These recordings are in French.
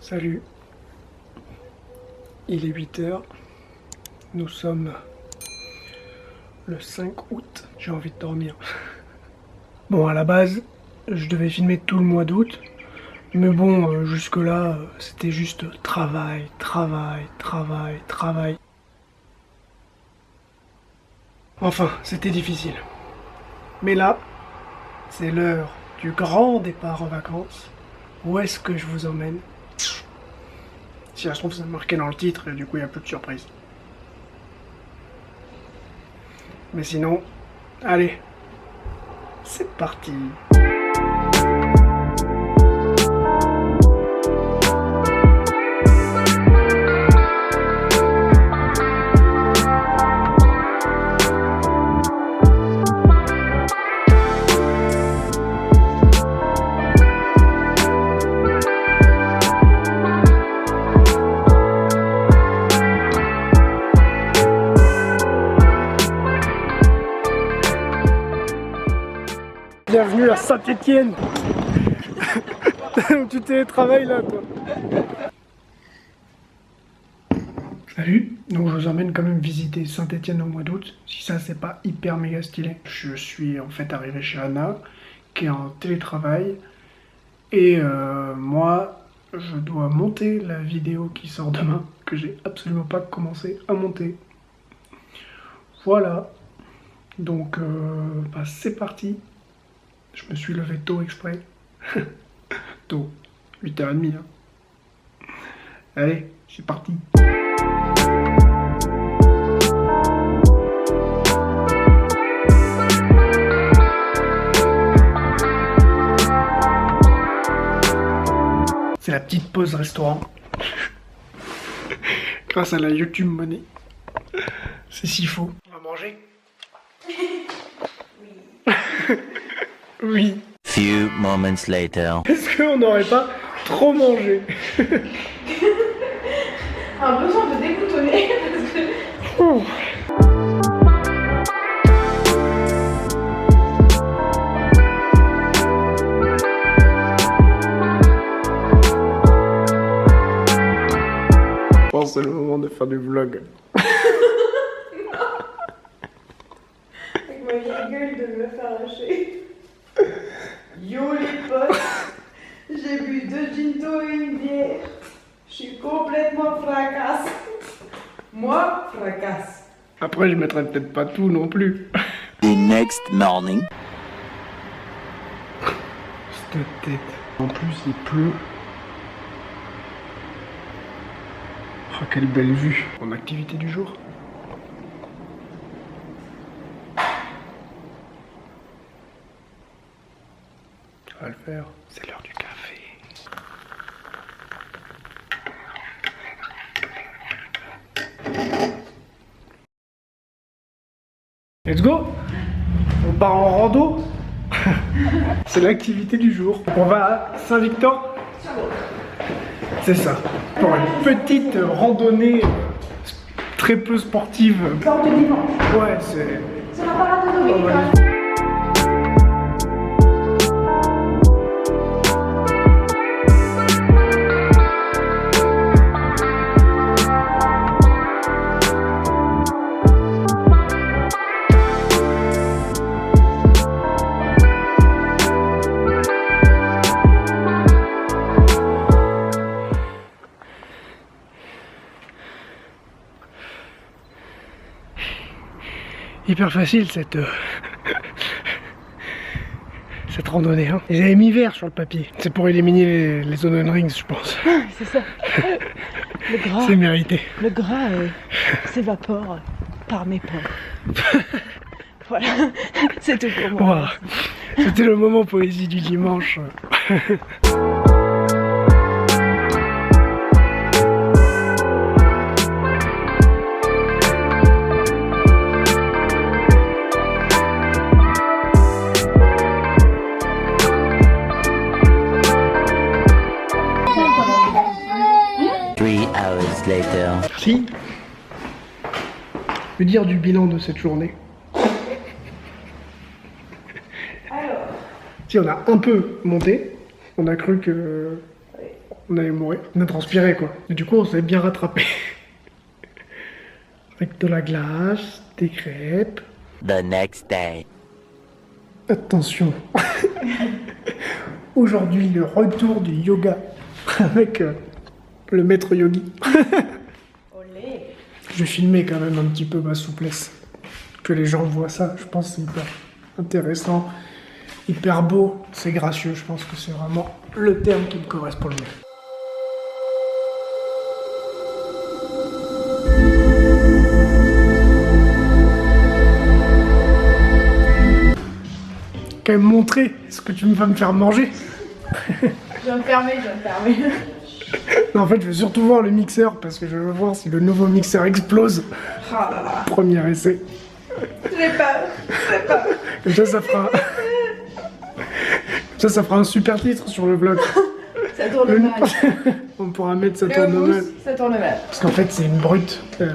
Salut, il est 8 h, nous sommes le 5 août, j'ai envie de dormir. Bon, à la base, je devais filmer tout le mois d'août, mais bon, jusque là, c'était juste travail, travail, travail, travail. Enfin, c'était difficile. Mais là, c'est l'heure du grand départ en vacances. Où est-ce que je vous emmène? Si ça se trouve, c'est marqué dans le titre et du coup, il n'y a plus de surprise. Mais sinon, allez, c'est parti. Bienvenue à Saint-Étienne. Tu télétravailles là quoi. Salut, donc je vous emmène quand même visiter Saint-Étienne au mois d'août. Si ça c'est pas hyper méga stylé. Je suis en fait arrivé chez Anna qui est en télétravail. Et moi je dois monter la vidéo qui sort demain. Que j'ai absolument pas commencé à monter. Voilà. Donc bah, c'est parti. Je me suis levé tôt exprès. Tôt, 8h30. Hein. Allez, c'est parti. C'est la petite pause restaurant. Grâce à la YouTube Money. C'est si faux. On va manger? Oui. Few moments later. Est-ce qu'on n'aurait pas trop mangé? Un besoin de découtonner parce que... Ouh. Je pense que c'est le moment de faire du vlog. Avec ma vieille gueule de me faire lâcher. Yo les potes, j'ai bu 2 ginto et une bière. Je suis complètement fracasse. Moi, fracasse. Après, je mettrai peut-être pas tout non plus. The next morning. Cette tête. En plus, il pleut. Oh, quelle belle vue. Mon activité du jour. On va le faire. C'est l'heure du café. Let's go! On part en rando. C'est l'activité du jour. On va à Saint-Victor. C'est ça. Pour une petite randonnée très peu sportive. Lors de dimanche. Ouais, c'est... Ça n'a pas l'air de Dominique. Ouais. Hyper facile cette randonnée. Hein. Et j'avais mis vert sur le papier. C'est pour éliminer les onion rings, je pense. C'est ça. Le gras. C'est mérité. Le gras s'évapore par mes pores. Voilà, c'est tout pour moi. Wow. C'était le moment poésie du dimanche. Later. Merci. Que dire du bilan de cette journée? Alors, Si on a un peu monté, on a cru que On allait mourir. On a transpiré quoi. Et du coup, on s'est bien rattrapé. Avec de la glace, des crêpes. The next day. Attention. Aujourd'hui, le retour du yoga avec le maître yogi. Olé. Je vais filmer quand même un petit peu ma souplesse. Que les gens voient ça, je pense que c'est hyper intéressant, hyper beau, c'est gracieux. Je pense que c'est vraiment le terme qui me correspond le mieux. Quand même montrer ce que tu vas me faire manger. Je vais me fermer. Non, en fait, je veux surtout voir le mixeur parce que je veux voir si le nouveau mixeur explose. Oh là là. Premier essai. J'ai peur. Comme ça fera. Ça fera un super titre sur le vlog. Ça tourne mal. On pourra mettre ça Le tourne mal. houmous, ça tourne mal. Parce qu'en fait, c'est une brute. Attends,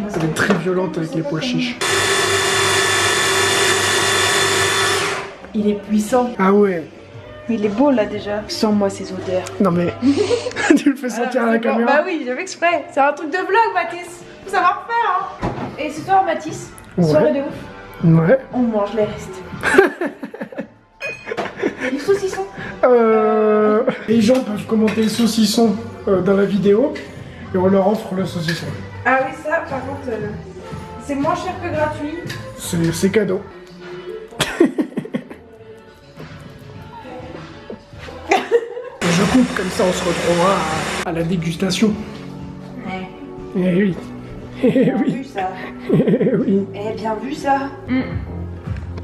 parce Elle est très violente avec les pois chiches. il est puissant. Ah ouais. Mais il est beau là déjà. Sens-moi ces odeurs. Non mais. Tu le fais sentir à la caméra. Bah oui, j'ai fait exprès. C'est un truc de vlog, Mathis. Faut savoir faire, hein. Et ce soir, Mathis, Ouais. soirée de ouf. Ouais. On mange les restes. Il y a du saucisson. Les gens peuvent commenter le saucisson dans la vidéo et on leur offre le saucisson. Ah oui, ça, par contre, c'est moins cher que gratuit. C'est cadeau. Je coupe, comme ça on se retrouvera à la dégustation. Ouais. Eh oui. Eh Bien oui. vu ça. Eh oui. Eh bien vu ça.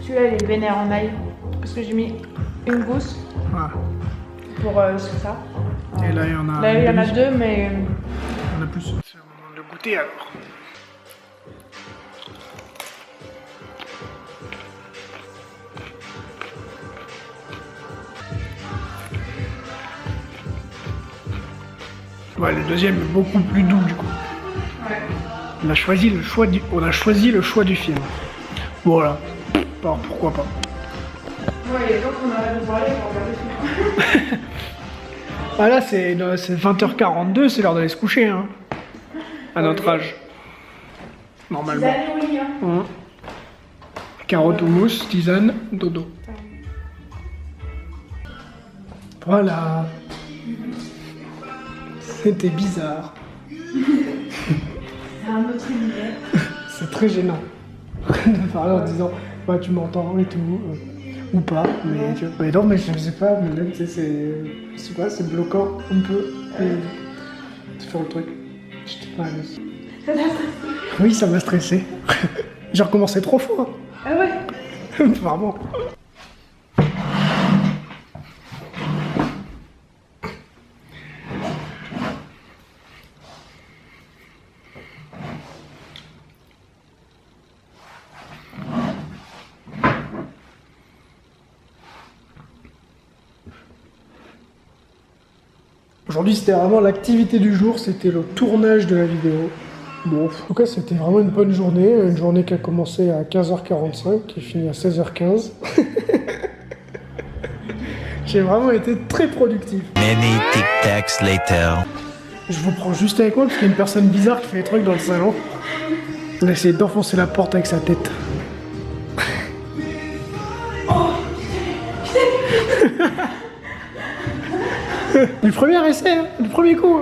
Celui-là, il est vénère en ail. Parce que j'ai mis une gousse Voilà. pour ça. Et là il y en a. Là, il y en a demi. deux, mais. Il y en a plus. C'est le moment de goûter alors. Ouais, le deuxième est beaucoup plus doux du coup. Ouais. On a choisi le choix du film. Voilà. Alors pourquoi pas. Ouais, il y a des gens qu'on arrête de parler pour regarder le film. Ah là c'est 20h42, c'est l'heure d'aller se coucher hein. À notre âge. Normalement. Tisane, oui, hein. Hein. Carotte ou mousse, tisane, dodo. Voilà. C'était bizarre. C'est un autre univers. C'est très gênant de parler en disant bah tu m'entends et tout ou pas mais, mais non mais je sais pas mais là tu sais je sais pas c'est bloquant un peu de faire le truc. J'étais pas à l'aise. Oui ça m'a stressé. J'ai recommencé 3 fois. Ah ouais. Vraiment. Aujourd'hui, c'était vraiment l'activité du jour, c'était le tournage de la vidéo. Bon, en tout cas, c'était vraiment une bonne journée qui a commencé à 15h45, qui finit à 16h15. J'ai vraiment été très productif. Many tic-tacs later. Je vous prends juste avec moi parce qu'il y a une personne bizarre qui fait des trucs dans le salon. Il a essayé d'enfoncer la porte avec sa tête. Du premier essai, hein, du premier coup.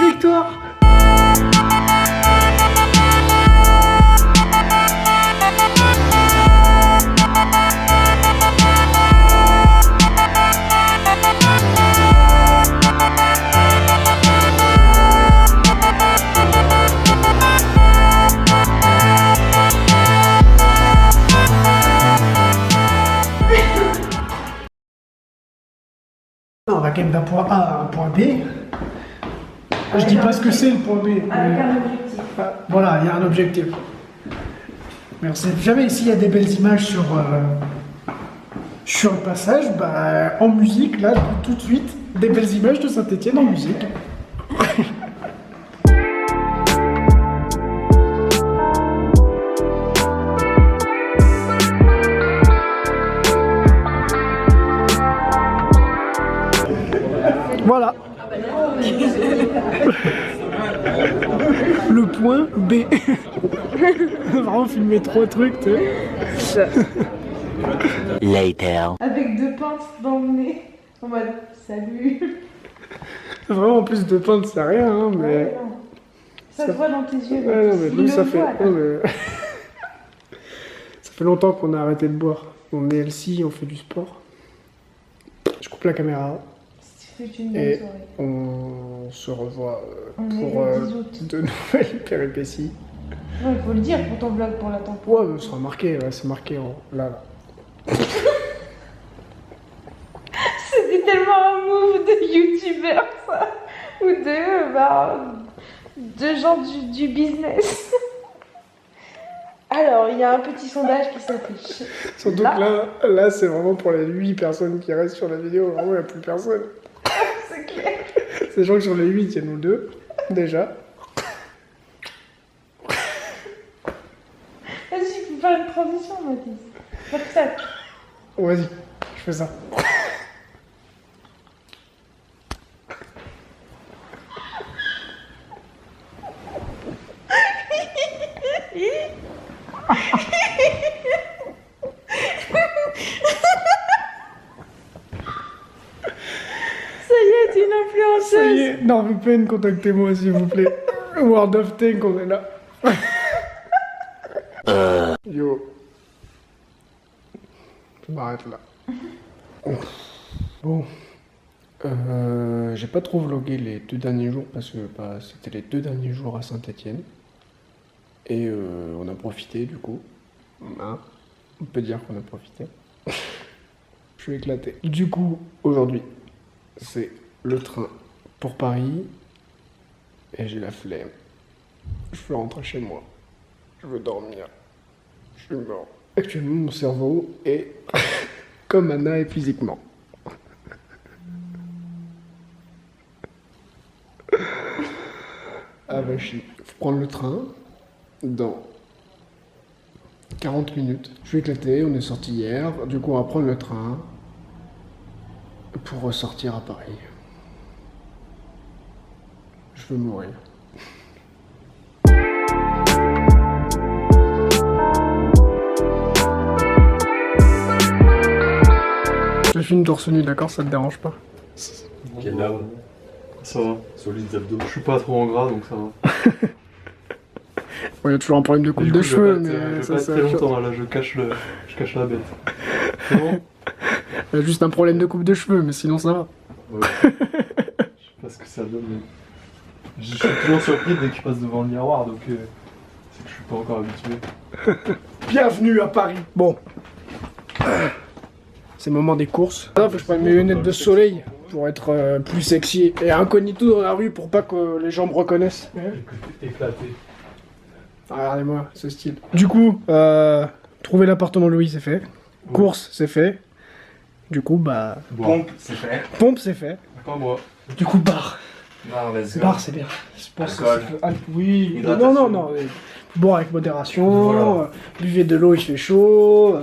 Victoire! va quand même d'un point A à un point B. Je dis pas ce que c'est le point B. Avec un objectif. Voilà, il y a un objectif. Mais on sait jamais s'il y a des belles images sur le passage. Bah, en musique, là, tout de suite, des belles images de Saint-Étienne en musique. Voilà. Le point B. Vraiment filmer 3 trucs, tu sais. Later. Avec 2 pinces dans le nez. En mode, salut. Vraiment, en plus de peindre, c'est rien, hein, mais... Ouais, non. Ça se voit dans tes yeux. Ouais, non, mais Il nous, le ça fait... voit, là. non, mais- ça fait longtemps qu'on a arrêté de boire. On est LC, on fait du sport. Je coupe la caméra. C'est une bonne Et soirée. on se revoit On pour est le 10 août. de nouvelles péripéties. Ouais, il faut le dire pour ton vlog, pour la tempo. Ouais, mais ce sera marqué, ouais, c'est marqué en... là. C'était tellement un move de youtubeur, ça. Ou de gens du business. Alors, il y a un petit sondage qui s'affiche. Surtout que là c'est vraiment pour les 8 personnes qui restent sur la vidéo. Vraiment, il n'y a plus personne. C'est clair. C'est genre que sur les 8, il y a nous 2, déjà. Vas-y, il faut faire une transition, Mathis. Faire ça. Vas-y, je fais ça. Ça y est, t'es une Ça y influenceuse. est, NordVPN, contactez-moi s'il vous plaît. World of Tank, on est là. Yo. Je m'arrête là. Bon. J'ai pas trop vlogué les 2 derniers jours parce que bah, c'était les 2 derniers jours à Saint-Étienne. Et on a profité du coup. Hein, on peut dire qu'on a profité. Je suis éclaté. Du coup, aujourd'hui, c'est le train pour Paris. Et j'ai la flemme. Je veux rentrer chez moi. Je veux dormir. Je suis mort. Actuellement, mon cerveau est comme Anna est physiquement. Ah bah chier. Faut prendre le train dans 40 minutes. Je suis éclaté, on est sorti hier. Du coup, on va prendre le train pour ressortir à Paris. Je veux mourir. Je filme torse nu, d'accord? Ça te dérange pas? Quel là? Ça va. Solide abdos. Je suis pas trop en gras donc ça va. Il y a toujours un problème de coupe Du de coup, cheveux, je mais vais ça pas c'est être très autre chose. longtemps là, je cache la bête. C'est bon? Il y a juste un problème de coupe de cheveux, mais sinon ça va. Ouais. Je sais pas ce que ça donne, mais. Je suis toujours surpris dès que je passe devant le miroir donc c'est que je suis pas encore habitué. Bienvenue à Paris. Bon. C'est le moment des courses. Là, faut que je prenne mes lunettes de soleil pour être plus sexy et incognito dans la rue pour pas que les gens me reconnaissent. Éclaté. Ah, regardez-moi ce style. Du coup, trouver l'appartement de Louis, c'est fait. Course, c'est fait. Du coup, bah. Bon. Pompe, c'est fait. Pompe, c'est fait. Pas moi. Du coup, bar. Non, let's go. Bar, c'est bien. Je pense Alcool. que c'est- oui. Hydratation. Non. Faut boire avec modération. Voilà. Buvez de l'eau, il fait chaud.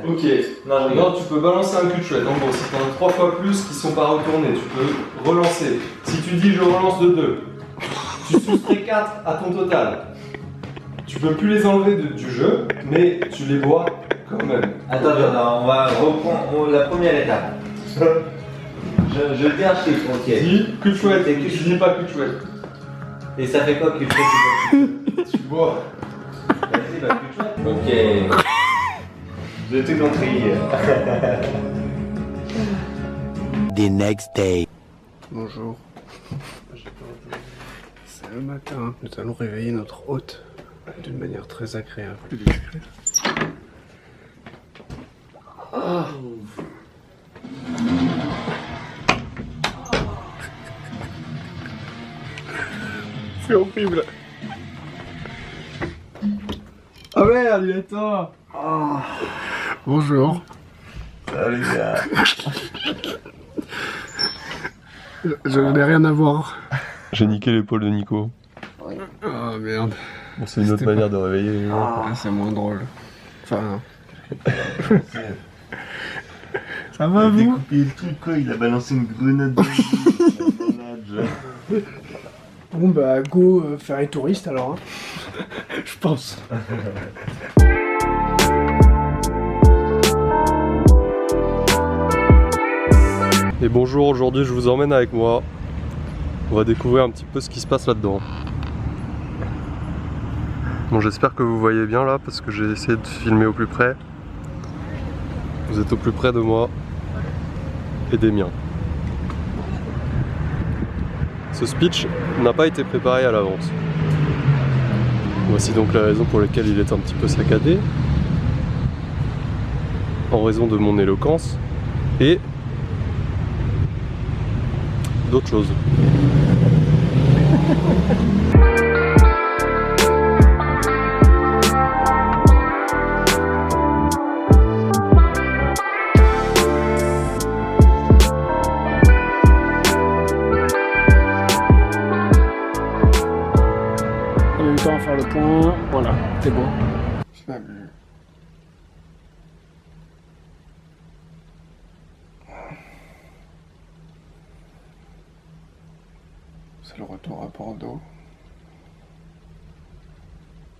Ok. Non, je Non, tu peux balancer un cul de chouette. En gros, si t'en as 3 fois plus qui sont pas retournés, tu peux relancer. Si tu dis je relance de 2, tu soustrais 4 à ton total. Tu peux plus les enlever du jeu, mais tu les bois quand même. Attends, on va reprendre la première étape. Je perds chez frontière. Dis cul de chouette, et tu dis pas cul de chouette. Et ça fait quoi cul de chouette? Tu bois. Vas-y, bah cul de chouette. Ok. Je te compris. The next day. Bonjour. C'est le matin. Nous allons réveiller notre hôte d'une manière très agréable. C'est horrible. Ah merde, il est temps. Bonjour. Salut gars. Je n'ai rien à voir. J'ai niqué l'épaule de Nico. Oh merde. Bon, c'est une autre C'était manière de réveiller les gens. Ah, c'est moins drôle. Enfin. Ça va Il a vous? découpé le truc quoi, il a balancé une grenade dans le vide. Bon bah go faire les touristes alors. Hein. Je pense. Et bonjour, aujourd'hui je vous emmène avec moi. On va découvrir un petit peu ce qui se passe là-dedans. Bon, j'espère que vous voyez bien là parce que j'ai essayé de filmer au plus près. Vous êtes au plus près de moi et des miens. Ce speech n'a pas été préparé à l'avance. Voici donc la raison pour laquelle il est un petit peu saccadé. En raison de mon éloquence et d'autres choses. On a eu le temps à faire le point. Voilà, c'est bon. C'est le retour à Bordeaux.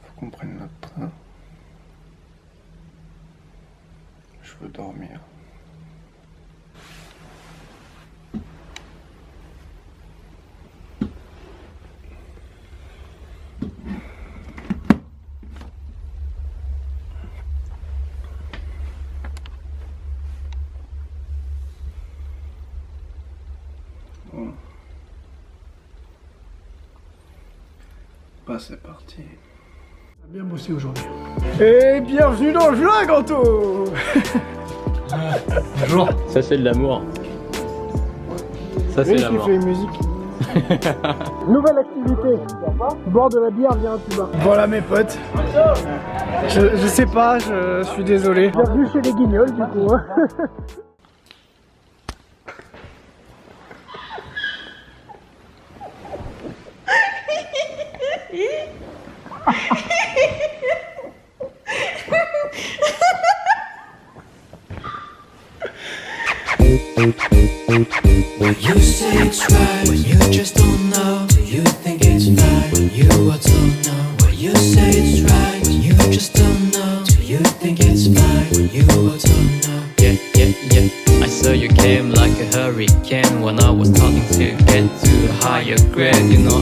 Faut qu'on prenne notre train. Je veux dormir. Bon. Bah c'est parti. On a bien bossé aujourd'hui. Et bienvenue dans le vlog Anto. Bonjour. Ça c'est de l'amour. Ça c'est Oui, l'amour. fait une musique. Nouvelle activité. Boire de la bière via un tuba. Voilà mes potes. Je sais pas, je suis désolé. Bienvenue chez les Guignols du coup.